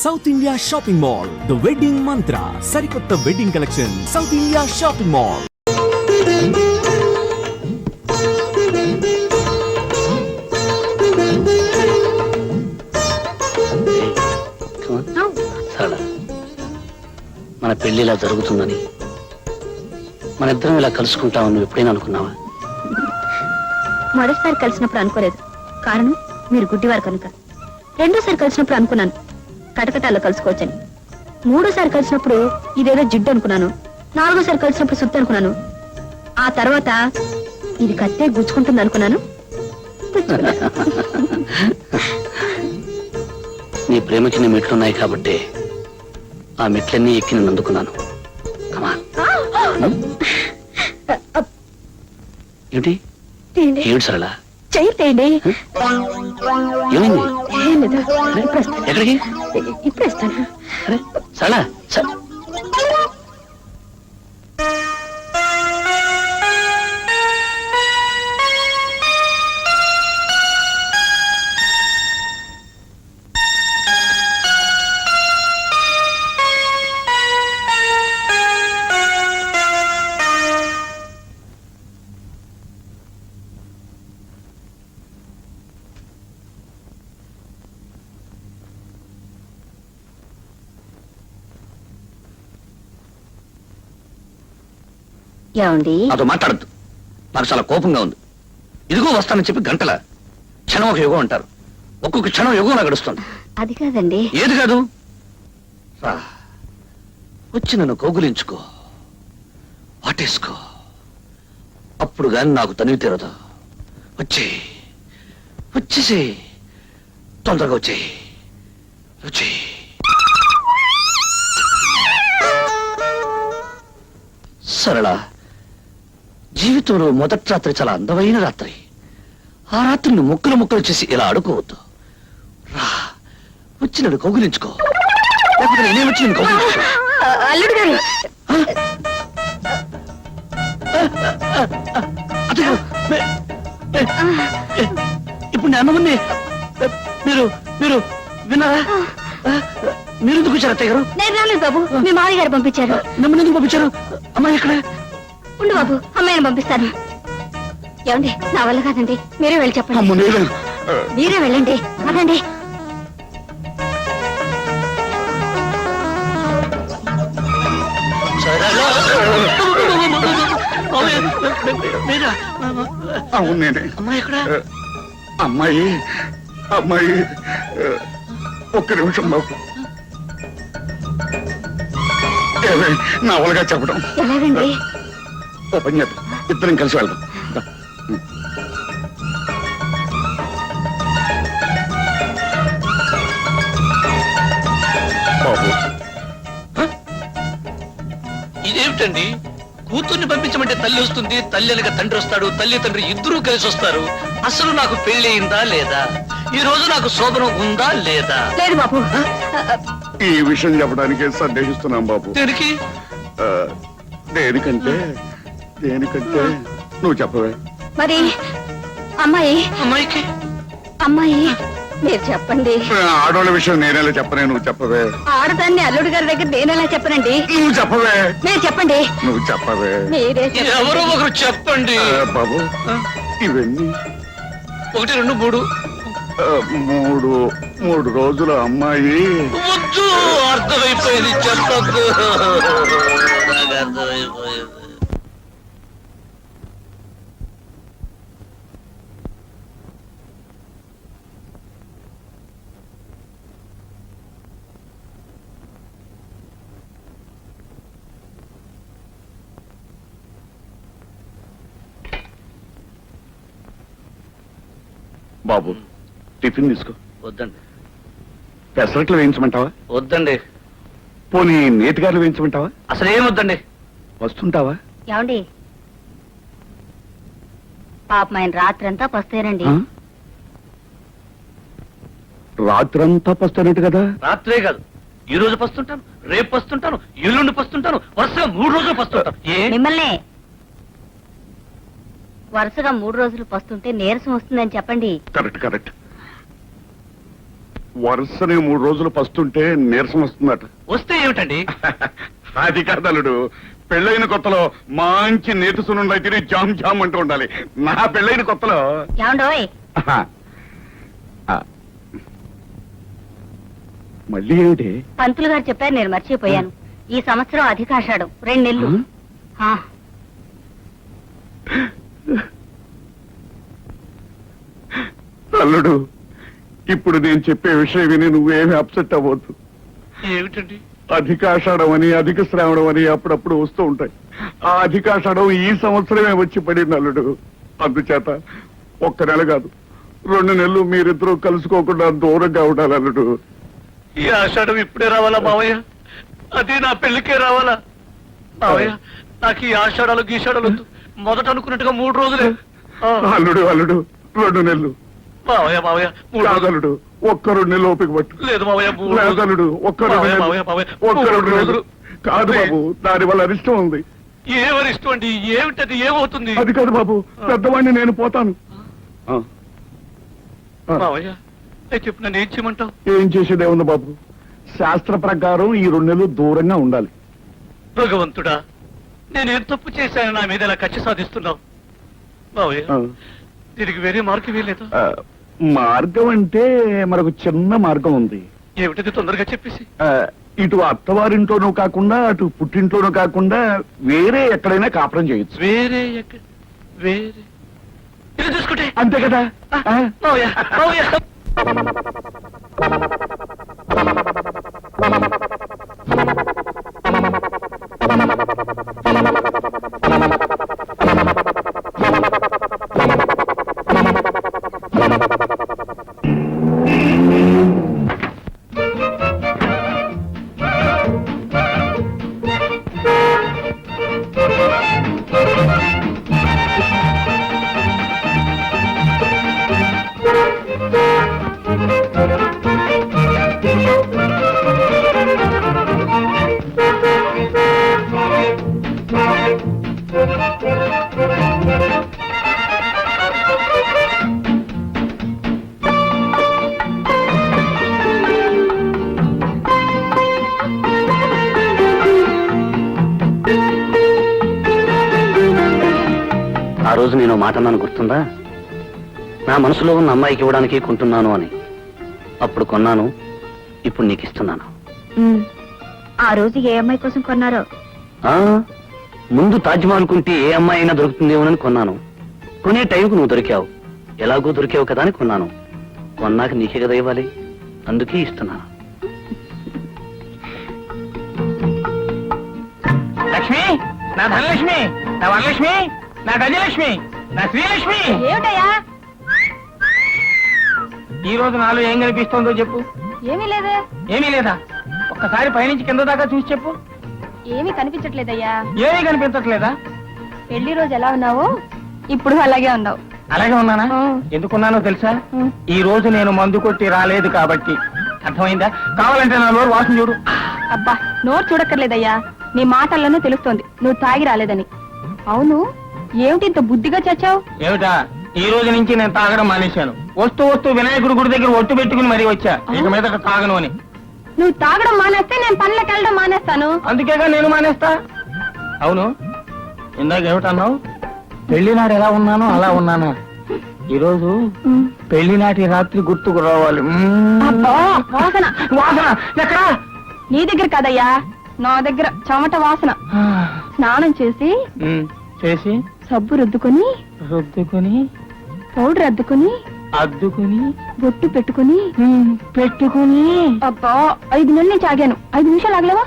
South India shopping mall, the wedding మంత్ర, సరికొత్త wedding collection, south India shopping mall. మన పెళ్లి ఇలా జరుగుతుందని, మన ఇద్దరం ఇలా కలుసుకుంటామని నువ్వు ఎప్పుడైనా అనుకున్నావా? మొదటిసారి కలిసినప్పుడు అనుకోలేదు, కారణం మీరు గుడ్డివారు కనుక. రెండోసారి కలిసినప్పుడు అనుకున్నాను కటకటాల్లో కలుసుకోవచ్చని. మూడోసారి కలిసినప్పుడు ఇదేదో జిడ్డు అనుకున్నాను. నాలుగోసారి కలిసినప్పుడు సుత్తి అనుకున్నాను. ఆ తర్వాత ఇది కత్తే గుచ్చుకుంటుంది అనుకున్నాను. నీ ప్రేమకి నీ మెట్లున్నాయి కాబట్టి ఆ మెట్లన్నీ ఎక్కి నేను అందుకున్నాను. ఏమిటి ఏమిటి సరళ? చెయ్యండి. ఏమైంది? ఎక్కడికి? ఇప్పుడు ఇస్తాను. అరే సరళ, ఏమండి? నాతో మాట్లాడద్దు, నాకు చాలా కోపంగా ఉంది. ఇదిగో వస్తానని చెప్పి గంటల క్షణం ఒక యుగం అంటారు. ఒక్కొక్క క్షణం యుగంలా గడుస్తుంది. అది కాదండి. ఏది కాదు? రా, వచ్చి నన్ను కౌగులించుకో, వాటేసుకో. అప్పుడు గాని నాకు తనివి తీరదు. వచ్చేసి తొందరగా వచ్చి సరళ, జీవితంలో మొదటి రాత్రి చాలా అందమైన రాత్రి. ఆ రాత్రిని ముక్కలు చేసి ఇలా ఆడుకోవద్దు. రా, వచ్చి నన్ను కౌగులించుకో, లేకపోతే నేనే వచ్చి నేను కౌగులించుకో. అల్లుడు గారు, ఇప్పుడు నేను అన్నమని మీరు మీరు విన్నారా? మీరు ఎందుకు వచ్చారు అత్తయ్య గారు? నేను రాలేదు బాబు, మీ మామయ్య గారు పంపించారు. నన్ను ఎందుకు పంపించారు? అమ్మాయి ఎక్కడ? ఉండు బాబు, అమ్మాయిని పంపిస్తాను. ఏమండి, నా వల్ల కాదండి, మీరే వెళ్ళి చెప్పండి. మీరే వెళ్ళండి, అదండి. అవును నేనే. అమ్మాయి ఎక్కడ? అమ్మాయి ఒక్క నిమిషం బాబు. నా వల్లగా చెప్పడం ఎలాగండి? ఓ పని చేద్దాం, ఇద్దరం కలిసి వెళ్దాం. బాబు, ఇదేమిటండి? కూతుర్ని పంపించమంటే తల్లి వస్తుంది, తల్లి అనగా తండ్రి వస్తాడు, తల్లి తండ్రి ఇద్దరూ కలిసి వస్తారు. అసలు నాకు పెళ్లి అయిందా లేదా? ఈ రోజు నాకు శోభనం ఉందా లేదా? లేదు బాబు. ఈ విషయం చెప్పడానికే సందేహిస్తున్నాం బాబు. దేనికి? దేనికంటే నువ్వు చెప్పవే. మరి అమ్మాయికి మీరు చెప్పండి. ఆడోళ్ళ విషయం నేనేలా చెప్పనే, నువ్వు చెప్పవే. ఆడదాన్ని అల్లుడు గారి దగ్గర నేనెలా చెప్పనండి? నువ్వు చెప్పవే. మీరు చెప్పండి. నువ్వు చెప్పవే. మీరే ఎవరో ఒకరు చెప్పండి. బాబు, ఇవన్నీ 1, 2, 3 మూడు రోజుల అమ్మాయి. వద్దు, అర్థమైపోయింది, చెప్పద్దు. అర్థమైపోయింది. బాబు, టిఫిన్ తీసుకో. వద్దండి. పెసరట్లు వేయించమంటావా? వద్దండి. పోనీ నేతిగారులు వేయించమంటావా? అసలు ఏం వద్దండి. వస్తుంటావా? ఏమండి, పాపం ఆయన రాత్రంతా పస్తేనండి. రాత్రంతా పస్తానట్టు కదా? రాత్రే కాదు, ఈ రోజు పస్తుంటాను, రేపు పస్తుంటాను, ఎల్లుండి పస్తుంటాను, వరుసగా 3 రోజులు పస్తుంటాను. మిమ్మల్ని వరుసగా 3 రోజులు పస్తుంటే నీరసం వస్తుందని చెప్పండి. కరెక్ట్. వరుసనే 3 రోజులు పస్తుంటే నీరసం వస్తుందట. వస్తే ఏమిటండి? అది కాదలుడు, పెళ్ళైన కొత్తలో మంచి నేతి సున్నుండలు అయితే జామ్ జామ్ అంటూ ఉండాలి. నా పెళ్ళైన కొత్తలో ఏమండోయ్ ఆహా. ఆ. మళ్ళీ ఏమిటి? పంతులు గారు చెప్పారు, నేను మర్చిపోయాను. ఈ సంవత్సరం అధికాషాఢం 2 నెలలు. ఆ, అల్లుడు, ఇప్పుడు నేను చెప్పే విషయం విని నువ్వేమి అప్సెట్ అవ్వద్దు. ఏమిటండి? అధికాషాఢం అని అధిక శ్రావణం అని అప్పుడప్పుడు వస్తూ ఉంటాయి. ఆ అధికాషాఢం ఈ సంవత్సరమే వచ్చి పడింది అల్లుడు. అందుచేత 1 నెల కాదు 2 నెలలు మీరిద్దరూ కలుసుకోకుండా దూరంగా ఉండాలి అల్లుడు. ఈ ఆషాఢం ఇప్పుడే రావాలా మావయ్య? అది నా పెళ్లికే రావాలా మావయ్య? నాకు ఈ ఆషాఢాలు గీషాఢాలు వద్దు. మొదట అనుకున్నట్టుగా 3 రోజులే. అల్లుడు అల్లుడు 2 నెలలు మావయ్య మావయ్య 3 రోజులు. కాదలుడు, 1-2 నెలలు ఓపిక పట్టు. లేదు మావయ్య 3 రోజులు. లేదలుడు, 1-2 మావయ్య, నెలలు. మావయ్య, మావయ్య, 1-2 3 నెలలు. రోజులు. కాదు బాబు, దాని వల్ల అరిష్టం ఉంది. ఏమని ఇష్టం అండి? ఏమిటది? ఏమవుతుంది? అది కాదు బాబు, పెద్దవాడిని నేను పోతాను. ఆ. ఆ. మావయ్య నేను చెప్పు, నన్ను ఏం చేయమంటావు? ఏం చేసేదే ఉంది బాబు, శాస్త్ర ప్రకారం ఈ 2 నెలలు దూరంగా ఉండాలి. భగవంతుడా, నేనేం తప్పు చేశాను నా మీద ఇలా కక్ష సాధిస్తున్నావు? మావయ్య ఆ. దీనికి వేరే మార్గం వేయలేదు. ఆ, మార్గం అంటే మనకు చిన్న మార్గం ఉంది. ఏమిటది? తొందరగా చెప్పేసి. ఆ, ఇటు అత్తవారింట్లోనూ కాకుండా అటు పుట్టింట్లోనూ కాకుండా వేరే ఎక్కడైనా కాపురం చేయొచ్చు. వేరే వేరే ఇది చూసుకుంటే అంతే కదా? ఆ? మావయ్య మావయ్య ఆ రోజు నేను మాట అన్నాను, గుర్తుందా? నా మనసులో ఉన్న అమ్మాయికి ఇవ్వడానికి కొంటున్నాను అని. అప్పుడు కొన్నాను, ఇప్పుడు నీకు ఇస్తున్నాను. ఆ రోజు ఏ అమ్మాయి కోసం కొన్నారో? ఆ ముందు తాజ్మహల్ కుంటే ఏ అమ్మాయి అయినా దొరుకుతుందేమోనని కొన్నాను. కొనే టైంకు నువ్వు దొరికావు, ఎలాగో దొరికావు కదా అని కొన్నాను. కొన్నాక నీకే కదా ఇవ్వాలి, అందుకే ఇస్తున్నాను. లక్ష్మి, నా ధనలక్ష్మి, నా వరలక్ష్మి, నా గజలక్ష్మి, నా శ్రీలక్ష్మి. ఏమిటయ్యా? ఈ రోజు నాలో ఏం కనిపిస్తోందో చెప్పు. ఏమీ లేదే. ఏమీ లేదా? ఒక్కసారి పైనుంచి కింద దాకా చూసి చెప్పు. ఏమీ కనిపించట్లేదయ్యా. ఏమీ కనిపించట్లేదా? పెళ్లి రోజు ఎలా ఉన్నావో ఇప్పుడు అలాగే ఉన్నావు. అలాగే ఉన్నానా? ఆ. ఎందుకున్నానో తెలుసా? ఆ. ఈ రోజు నేను మందు కొట్టి రాలేదు కాబట్టి. అర్థమైందా? కావాలంటే నా నోరు వాసన చూడు. అబ్బా, నోరు చూడక్కర్లేదయ్యా, నీ మాటల్లోనే తెలుస్తోంది నువ్వు తాగి రాలేదని. అవును, ఏమిటి ఇంత బుద్ధిగా చచ్చావు? ఏమిటా? ఈ రోజు నుంచి నేను తాగడం మానేశాను. వస్తూ వస్తూ వినాయకుడి గుడి దగ్గర ఒట్టు పెట్టుకుని మరీ వచ్చా, ఇక మీద తాగను అని. నువ్వు తాగడం మానేస్తే నేను పనులకు వెళ్ళడం మానేస్తాను. అందుకేగా నేను మానేస్తా. అవును, ఇందాక ఏమిటన్నావు? పెళ్లి నాడు ఎలా ఉన్నానో అలా ఉన్నానా? ఈరోజు పెళ్లి నాటి రాత్రి గుర్తుకు రావాలి. అబ్బా, వాసన. వాసన ఎక్కడా? నీ దగ్గర కాదయ్యా, నా దగ్గర చెమట వాసన. స్నానం చేసి చేసి సబ్బు రుద్దుకొని రుద్దుకుని పౌడర్ అద్దుకొని అద్దుకుని బొట్టు పెట్టుకొని పెట్టుకుని. అబ్బా, 5 నెలల నుంచి ఆగాను. 5 నిమిషాలు ఆగలేవా?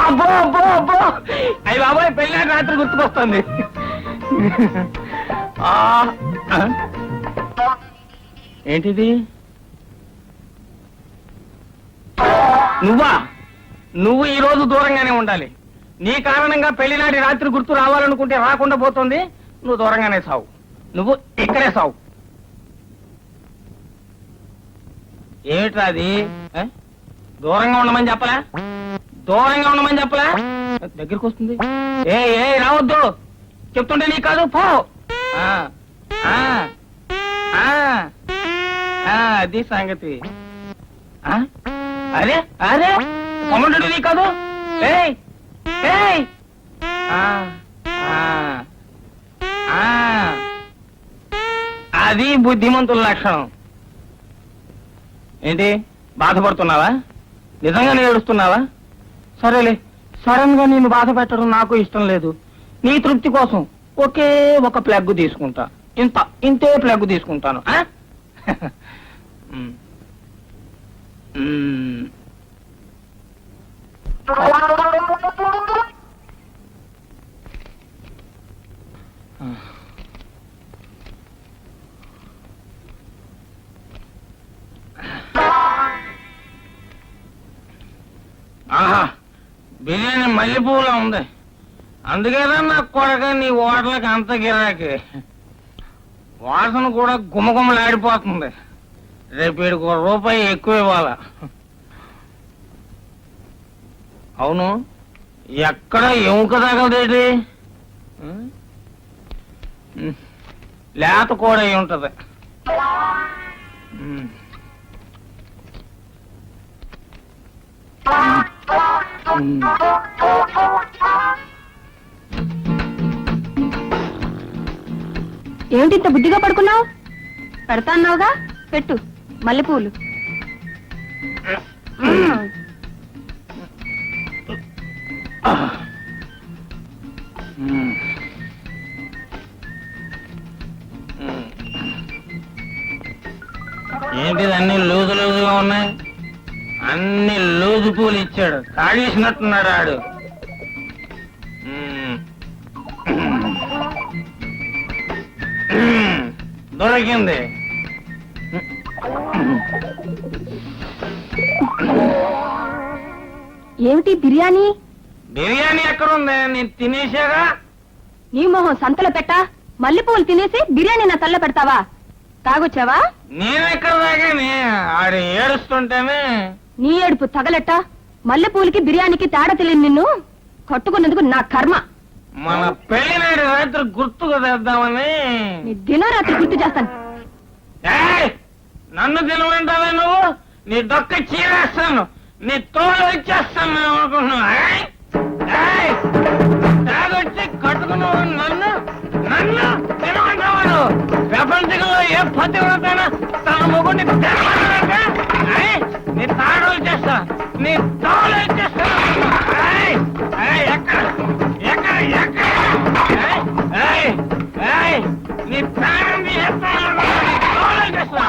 అబ్బో అబ్బో అబ్బో, అయ్యి బాబాయ్, పెళ్లి నాటి రాత్రి గుర్తుకొస్తుంది. ఏంటిది? నువ్వా? నువ్వు ఈ రోజు దూరంగానే ఉండాలి. నీ కారణంగా పెళ్లి నాటి రాత్రి గుర్తు రావాలనుకుంటే రాకుండా పోతుంది. నువ్వు దూరంగానే సావు. నువ్వు ఇక్కడే సావు. ఏమిట్రా అది? దూరంగా ఉండమని చెప్పలా? దూరంగా ఉండమని చెప్పలా? దగ్గరికి వస్తుంది. ఏ రావద్దు చెప్తుంటే నీ కాదు, పో. అది సంగతి. ఆ? అరే అరే సముద్రుడు నీ కాదు ఏయ్ ఏయ్ ఆ, ఆ, ఆ. అది బుద్ధిమంతుల లక్షణం. ఏంటి బాధపడుతున్నావా? నిజంగానే ఏడుస్తున్నావా? సరేలే, సడన్ గా నేను బాధ పెట్టడం నాకు ఇష్టం లేదు. నీ తృప్తి కోసం ఒకే ఒక ప్లగ్ తీసుకుంటా. ఇంతే ప్లగ్ తీసుకుంటాను. ఆ? మ్. మ్. ఆహా, బిర్యానీ మల్లెపూలా ఉంది. అందుకేనా నా కొడక నీ ఓటలకి అంత గిరాకి. వాసన కూడా గుమగుమలాడిపోతుంది. రేపు వీడికి ₹1 ఎక్కువ ఇవ్వాలా. అవును, ఎక్కడ ఎముక తగలదేటి? లేత కూడా అయి ఉంటది. ఏమిటి ఇంత బుద్ధిగా పడుకున్నావు? పెడతా అన్నావుగా, పెట్టు మల్లెపూలు. ఏంటిది అన్ని లూజు లూజుగా ఉన్నాయి? అన్ని లూజు పూలు ఇచ్చాడు, తాగేసినట్టున్నాడు ఆడు. దొరికింది. ఏమిటి బిర్యానీ? బిర్యానీ ఎక్కడుంది? నేను తినేసాగా. నీ మొహం సంతలో పెట్టా. మల్లెపూలు తినేసి బిర్యానీ నా తల్ల పెడతావా? తాగొచ్చావా? నేనెక్కడ తాగాని? ఆడు ఏడుస్తుంటేనే. నీ ఏడుపు తగలెట్ట. మల్లెపూలకి బిర్యానీకి తేడా తెలియదు. నిన్ను కట్టుకున్నందుకు నా కర్మ. మన పెళ్లినాడు రాత్రి గుర్తుకు తెద్దామని. నీ దినరాత్రి గుర్తు చేస్తాను. ఏయ్! నన్ను తినమంటావా నువ్వు? నీ డొక్క చీరేస్తాను, నీ తోలు వచ్చేస్తాను అనుకుంటున్నావు. తాగొచ్చి కట్టుకున్నావు నన్ను నన్ను తినమంటావా నువ్వు? ప్రపంచంలో ఏ పతివ్రతైనా తన మొగుడిని తినమంటారా? నీ తాడు వచ్చేస్తా, నీ తోలు వచ్చేస్తా. ఎక్కడ ఎక్కడ ఎక్కడ? నీ ప్రాణం తీసేస్తాను, నీ తోలు వచ్చేస్తా.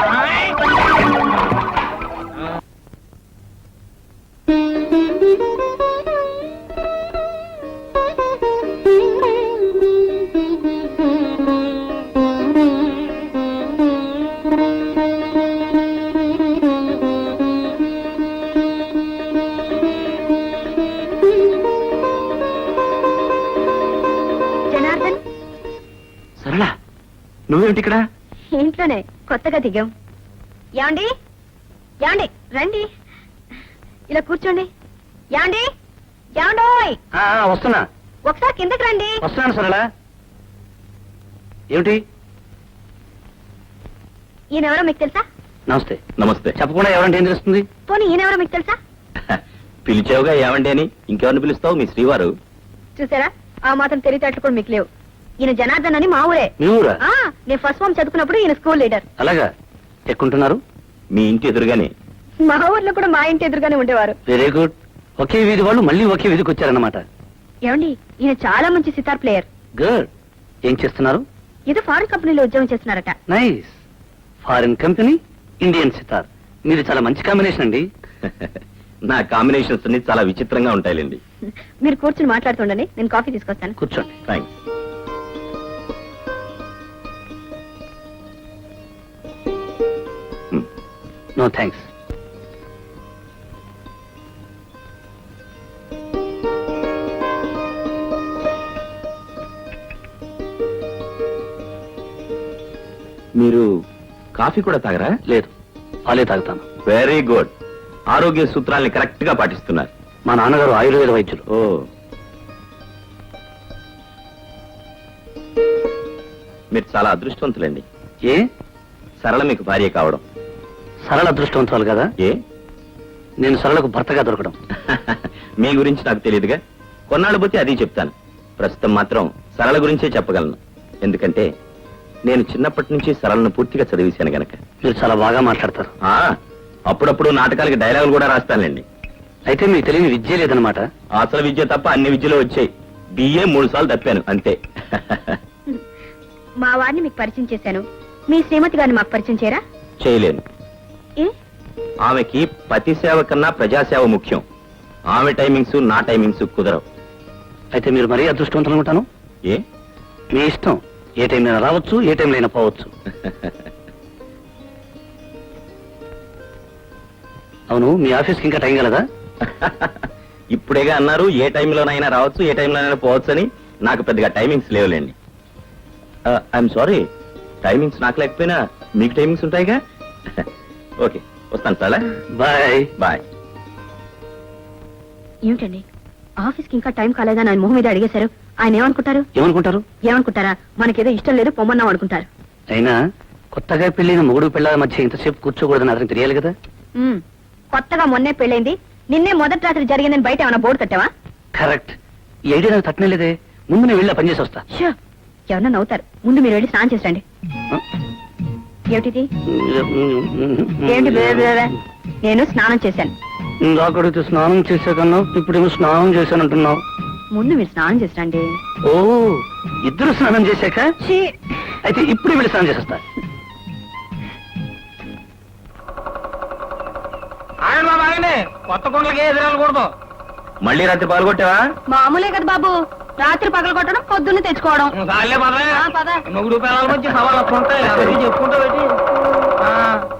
జనార్దన్, సరళ, నువ్వేమిటి ఇక్కడ? ఇంట్లోనే కొత్తగా దిగాం. యాండి యాండి రండి, ఇలా కూర్చోండి. యాండి యాండోయ్, వస్తున్నా. ఒకసారి కిందకి రండి. వస్తున్నాను సరళ. ఏమిటి? ఈయనెవరో మీకు తెలుసా? నమస్తే. నమస్తే. చెప్పకుండా ఎవరంటే ఏం తెలుస్తుంది? పోనీ ఈయనెవరో మీకు తెలుసా? పిలిచావుగా ఏమండి అని, ఇంకెవరిని పిలుస్తావు? మీ శ్రీవారు. చూసారా, ఆ మాత్రం తెలివితేటలు కూడా మీకు లేవు. ఈయన జనార్దన్ అని మా ఊరే. మీ ఊరా? నేను ఫస్ట్ ఫార్మ్ చదువుకున్నప్పుడు ఈయన స్కూల్ లీడర్. అలాగా? ఎక్కుంటున్నారు? మీ ఇంటి ఎదురుగానే. మా ఊర్లో కూడా మా ఇంటి ఎదురుగానే ఉండేవారు. Very good. ఒకే వీధి వాళ్ళు మళ్ళీ ఒకే వీధికి వచ్చారన్నమాట. ఏమండి, ఈయన చాలా మంచి సితార్ ప్లేయర్. గుడ్. ఏం చేస్తున్నారు? ఏదో ఫారెన్ కంపెనీలో ఉద్యోగం చేస్తున్నారట. Nice. Foreign company, Indian sitar. మీరు చాలా మంచి కాంబినేషన్ అండి. నా కాంబినేషన్స్ అన్ని చాలా విచిత్రంగా ఉంటాయిలేండి. మీరు కూర్చుని మాట్లాడుతుండండి, నేను కాఫీ తీసుకొస్తాను. కూర్చోండి. థ్యాంక్స్. No thanks. మీరు కాఫీ కూడా తాగరా? లేదు, పాలే తాగుతాను. Very good. ఆరోగ్య సూత్రాల్ని కరెక్ట్ గా పాటిస్తున్నారు. మా నాన్నగారు ఆయుర్వేద వైద్యులు. ఓ, మీరు చాలా అదృష్టవంతులండి. ఏ? సరళ మీకు భార్య కావడం. సరళ అదృష్టవంతురాలు కదా? ఏ, నేను సరళకు భర్తగా దొరకడం. మీ గురించి నాకు తెలియదుగా, కొన్నాళ్ళు పోతే అది చెప్తాను. ప్రస్తుతం మాత్రం సరళ గురించే చెప్పగలను. ఎందుకంటే నేను చిన్నప్పటి నుంచి సరళను పూర్తిగా చదివేశాను గనక. మీరు చాలా బాగా మాట్లాడతారు. ఆ, అప్పుడప్పుడు నాటకాలకి డైలాగులు కూడా రాస్తానులేండి. అయితే మీకు తెలియని విద్య లేదనమాట. అసలు విద్య తప్ప అన్ని విద్యలు వచ్చాయి. బిఏ 3 సార్లు తప్పాను అంతే. మా వారిని మీకు పరిచయం చేశాను, మీ శ్రీమతి గారిని మాకు పరిచయం చేయరా? చేయలేను. ఏ? ఆమెకి పతి సేవ కన్నా ప్రజాసేవ ముఖ్యం. ఆమె టైమింగ్స్ నా టైమింగ్స్ కుదరవు. అయితే మీరు మరీ అదృష్టవంతులు ఉంటాను. ఏ? మీ ఇష్టం, ఏ టైంలో రావచ్చు, ఏ టైంలో అయినా పోవచ్చు. అవును, మీ ఆఫీస్కి ఇంకా టైం కలదా? ఇప్పుడేగా అన్నారు ఏ టైంలోనైనా రావచ్చు, ఏ టైంలోనైనా పోవచ్చు అని. నాకు పెద్దగా టైమింగ్స్ లేవులేండి. ఐఎమ్ సారీ, టైమింగ్స్ నాకు లేకపోయినా మీకు టైమింగ్స్ ఉంటాయిగా. ఓకే, వస్తాను సార్. బాయ్. బాయ్. ఏమిటండి, ఆఫీస్కి ఇంకా టైం కాలేదని ఆయన మొహం మీద అడిగేశారు. ఆయన ఏమనుకుంటారు? ఏమనుకుంటారు? ఏమనుకుంటారా? మనకేదో ఇష్టం లేదు, పొమ్మన్నాం అనుకుంటారు. అయినా కొత్తగా పెళ్లిన మొగుడు పిల్లల మధ్య ఇంతసేపు కూర్చోకూడదని అతనికి తెలియాలి కదా. కొత్తగా మొన్నే పెళ్ళైంది, నిన్నే మొదటి రాత్రి జరిగిందని బయట ఏమైనా బోర్డు కట్టావా? కరెక్ట్. ఈ ఐడియా నాకు తట్టనేలేదే. ముందు నేను వెళ్ళి ఆ పని చేసి వస్తా. షో, ఎవరన్నా నవ్వుతారు. ముందు మీరు వెళ్ళి స్నానం చేసి రండి. ఏమిటిది? ఏమిటి బే బే బే? నేను స్నానం చేశాను. ఇందాకడితే స్నానం చేసేకన్నా ఇప్పుడేమో స్నానం చేశానంటున్నావు. ముందు మీరు స్నానం చేసి రండి. ఓ, ఇద్దరు స్నానం చేశాక ఛీ! అయితే ఇప్పుడు వెళ్ళి స్నానం చేసేస్తా. ఆయన బాగానే కొత్త కొండలకి ఎదురెళ్ళకూడదు. మళ్ళీ రాత్రి పాల్గొట్టావా? మామూలే కదా బాబు, రాత్రి పగలు కొట్టడం, పొద్దున్నే తెచ్చుకోవడం. సాలే పద. ఆ, పద. మొగుడు పిల్లల మధ్య సవాళ్ళు వస్తుంటాయి, అవన్నీ చెప్పుకుంటా పెట్టి.